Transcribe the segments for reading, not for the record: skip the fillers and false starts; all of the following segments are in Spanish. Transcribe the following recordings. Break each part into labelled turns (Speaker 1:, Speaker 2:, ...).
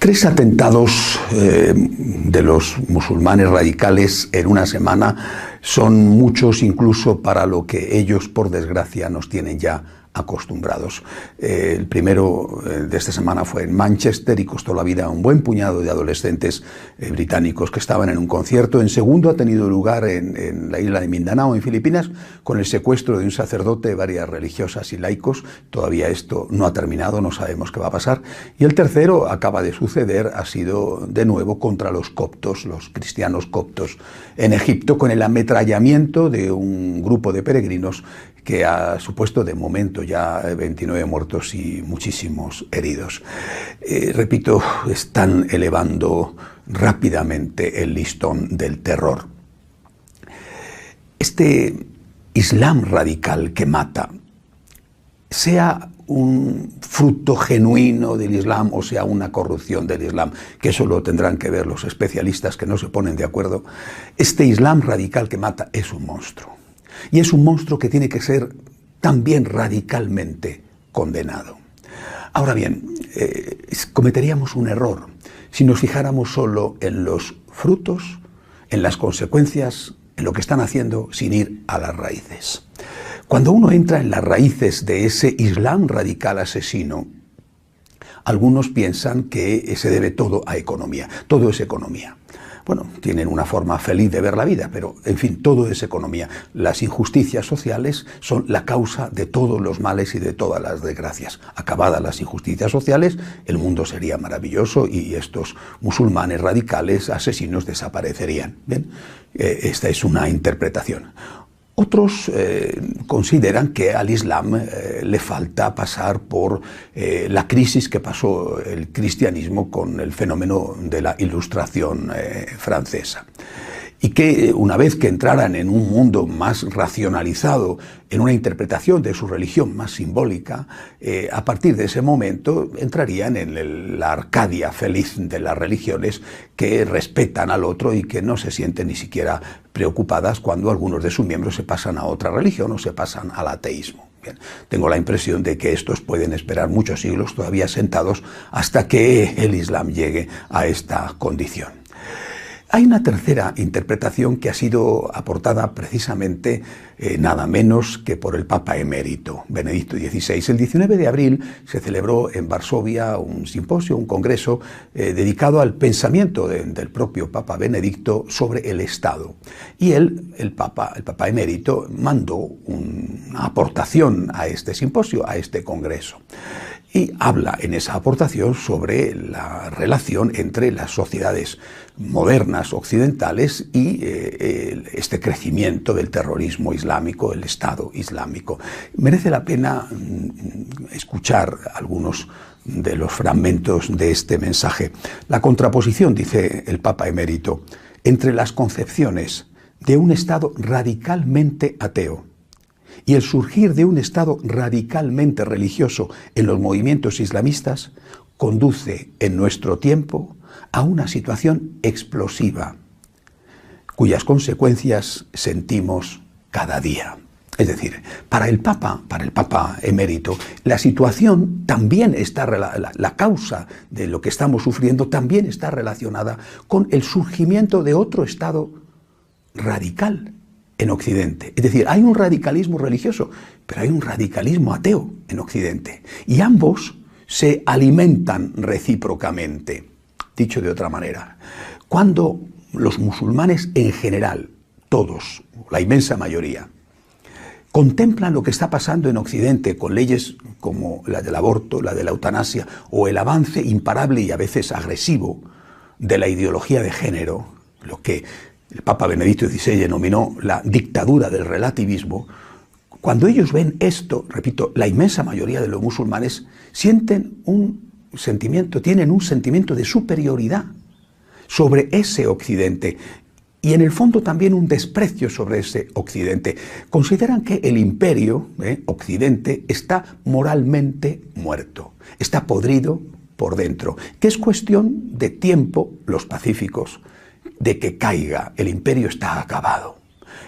Speaker 1: Tres atentados de los musulmanes radicales en una semana son muchos incluso para lo que ellos, por desgracia, nos tienen ya acostumbrados. El primero de esta semana fue en Manchester y costó la vida a un buen puñado de adolescentes británicos que estaban en un concierto. En segundo ha tenido lugar en la isla de Mindanao, en Filipinas, con el secuestro de un sacerdote, varias religiosas y laicos. Todavía esto no ha terminado, no sabemos qué va a pasar. Y el tercero acaba de suceder, ha sido de nuevo contra los coptos, los cristianos coptos en Egipto, con el ametrallamiento de un grupo de peregrinos que ha supuesto de momento ya 29 muertos y muchísimos heridos. Repito, están elevando rápidamente el listón del terror. Este Islam radical que mata, sea un fruto genuino del Islam o sea una corrupción del Islam, que eso lo tendrán que ver los especialistas que no se ponen de acuerdo, este Islam radical que mata es un monstruo. Y es un monstruo que tiene que ser también radicalmente condenado. Ahora bien, cometeríamos un error si nos fijáramos solo en los frutos, en las consecuencias, en lo que están haciendo, sin ir a las raíces. Cuando uno entra en las raíces de ese Islam radical asesino, algunos piensan que se debe todo a economía. Todo es economía. Bueno, tienen una forma feliz de ver la vida, pero en fin, todo es economía. Las injusticias sociales son la causa de todos los males y de todas las desgracias. Acabadas las injusticias sociales, el mundo sería maravilloso y estos musulmanes radicales asesinos desaparecerían. ¿Bien? Esta es una interpretación. Otros consideran que al Islam le falta pasar por la crisis que pasó el cristianismo con el fenómeno de la Ilustración francesa. Y que una vez que entraran en un mundo más racionalizado, en una interpretación de su religión más simbólica, a partir de ese momento entrarían en la Arcadia feliz de las religiones que respetan al otro y que no se sienten ni siquiera preocupadas cuando algunos de sus miembros se pasan a otra religión o se pasan al ateísmo. Bien, tengo la impresión de que estos pueden esperar muchos siglos todavía sentados hasta que el Islam llegue a esta condición. Hay una tercera interpretación que ha sido aportada precisamente nada menos que por el Papa emérito, Benedicto XVI. El 19 de abril se celebró en Varsovia un simposio, un congreso dedicado al pensamiento del propio Papa Benedicto sobre el Estado. Y él, el Papa emérito, mandó una aportación a este simposio, a este congreso. Y habla en esa aportación sobre la relación entre las sociedades modernas occidentales y este crecimiento del terrorismo islámico, el Estado islámico. Merece la pena escuchar algunos de los fragmentos de este mensaje. La contraposición, dice el Papa emérito, entre las concepciones de un Estado radicalmente ateo y el surgir de un Estado radicalmente religioso en los movimientos islamistas conduce en nuestro tiempo a una situación explosiva, cuyas consecuencias sentimos cada día. Es decir, para el Papa emérito, la situación también está, la causa de lo que estamos sufriendo también está relacionada con el surgimiento de otro Estado radical en Occidente. Es decir, hay un radicalismo religioso, pero hay un radicalismo ateo en Occidente. Y ambos se alimentan recíprocamente. Dicho de otra manera, cuando los musulmanes en general, todos, la inmensa mayoría, contemplan lo que está pasando en Occidente con leyes como la del aborto, la de la eutanasia o el avance imparable y a veces agresivo de la ideología de género, lo que el Papa Benedicto XVI denominó la dictadura del relativismo, cuando ellos ven esto, repito, la inmensa mayoría de los musulmanes tienen un sentimiento de superioridad sobre ese Occidente y en el fondo también un desprecio sobre ese Occidente. Consideran que el imperio Occidente está moralmente muerto, está podrido por dentro, que es cuestión de tiempo, los pacíficos, de que caiga, el imperio está acabado.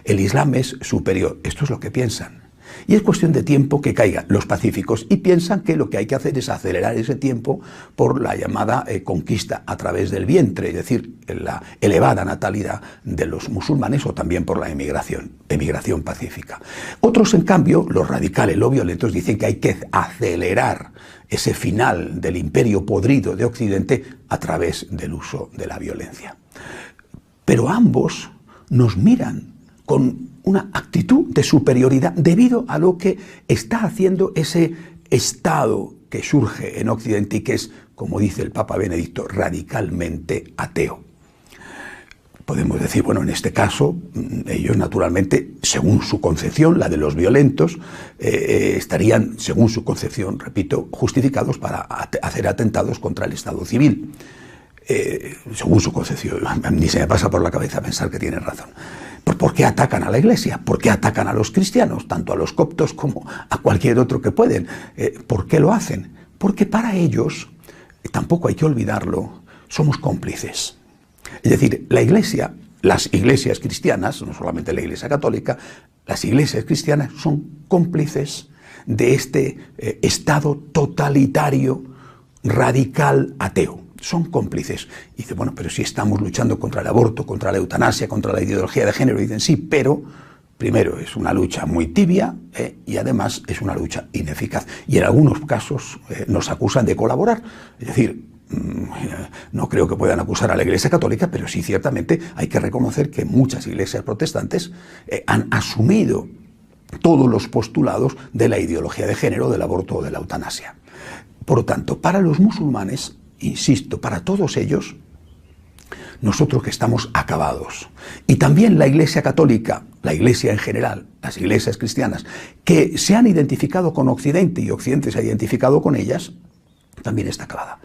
Speaker 1: El Islam es superior, esto es lo que piensan. Y es cuestión de tiempo que caigan los pacíficos y piensan que lo que hay que hacer es acelerar ese tiempo por la llamada conquista a través del vientre, es decir, la elevada natalidad de los musulmanes, o también por la emigración pacífica. Otros, en cambio, los radicales, los violentos, dicen que hay que acelerar ese final del imperio podrido de Occidente a través del uso de la violencia. Pero ambos nos miran con una actitud de superioridad debido a lo que está haciendo ese Estado que surge en Occidente y que es, como dice el Papa Benedicto, radicalmente ateo. Podemos decir, bueno, en este caso, ellos naturalmente, según su concepción, la de los violentos, estarían, según su concepción, repito, justificados para hacer atentados contra el Estado civil. Según su concepción, ni se me pasa por la cabeza pensar que tienen razón. ¿Por qué atacan a la Iglesia? ¿Por qué atacan a los cristianos, tanto a los coptos como a cualquier otro que pueden? ¿Por qué lo hacen? Porque para ellos, tampoco hay que olvidarlo, somos cómplices. Es decir, la Iglesia, las iglesias cristianas, no solamente la Iglesia católica, las iglesias cristianas son cómplices de este Estado totalitario, radical, ateo. Son cómplices. Y dice, bueno, pero si estamos luchando contra el aborto, contra la eutanasia, contra la ideología de género, y dicen sí, pero primero es una lucha muy tibia y además es una lucha ineficaz. Y en algunos casos nos acusan de colaborar. Es decir, no creo que puedan acusar a la Iglesia Católica, pero sí ciertamente hay que reconocer que muchas iglesias protestantes han asumido todos los postulados de la ideología de género, del aborto o de la eutanasia. Por lo tanto, para los musulmanes, insisto, para todos ellos, nosotros que estamos acabados, y también la Iglesia Católica, la Iglesia en general, las iglesias cristianas, que se han identificado con Occidente y Occidente se ha identificado con ellas, también está acabada.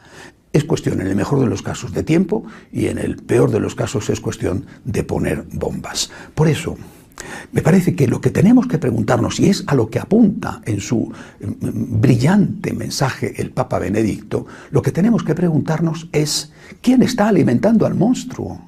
Speaker 1: Es cuestión, en el mejor de los casos, de tiempo, y en el peor de los casos es cuestión de poner bombas. Por eso, me parece que lo que tenemos que preguntarnos, y es a lo que apunta en su brillante mensaje el Papa Benedicto, lo que tenemos que preguntarnos es ¿quién está alimentando al monstruo?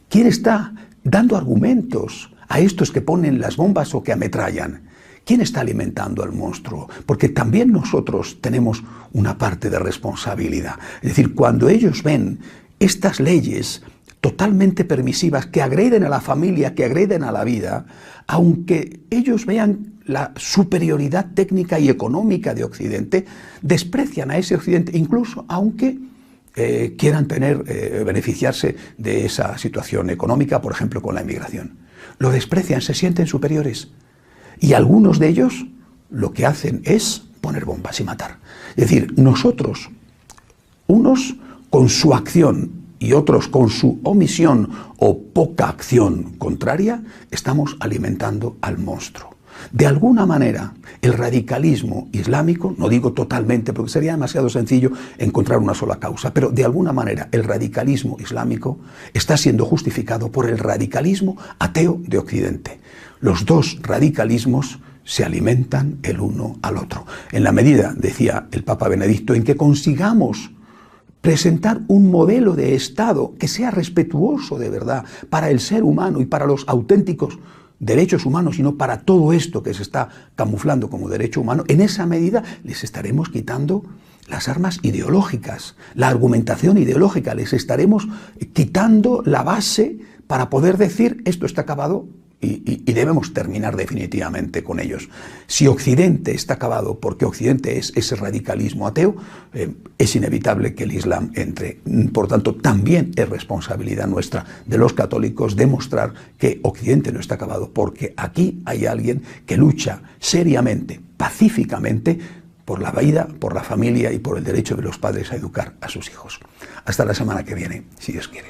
Speaker 1: ¿Quién está dando argumentos a estos que ponen las bombas o que ametrallan? ¿Quién está alimentando al monstruo? Porque también nosotros tenemos una parte de responsabilidad. Es decir, cuando ellos ven estas leyes totalmente permisivas que agreden a la familia, que agreden a la vida, aunque ellos vean la superioridad técnica y económica de Occidente, desprecian a ese Occidente, incluso aunque quieran beneficiarse de esa situación económica, por ejemplo, con la inmigración. Lo desprecian, se sienten superiores. Y algunos de ellos lo que hacen es poner bombas y matar. Es decir, nosotros, unos con su acción y otros con su omisión o poca acción contraria, estamos alimentando al monstruo. De alguna manera, el radicalismo islámico, no digo totalmente porque sería demasiado sencillo encontrar una sola causa, pero de alguna manera el radicalismo islámico está siendo justificado por el radicalismo ateo de Occidente. Los dos radicalismos se alimentan el uno al otro. En la medida, decía el Papa Benedicto, en que consigamos presentar un modelo de Estado que sea respetuoso de verdad para el ser humano y para los auténticos derechos humanos, sino para todo esto que se está camuflando como derecho humano, en esa medida les estaremos quitando las armas ideológicas, la argumentación ideológica, les estaremos quitando la base para poder decir esto está acabado y debemos terminar definitivamente con ellos. Si Occidente está acabado porque Occidente es ese radicalismo ateo, es inevitable que el Islam entre. Por tanto, también es responsabilidad nuestra de los católicos demostrar que Occidente no está acabado, porque aquí hay alguien que lucha seriamente, pacíficamente, por la vida, por la familia y por el derecho de los padres a educar a sus hijos. Hasta la semana que viene, si Dios quiere.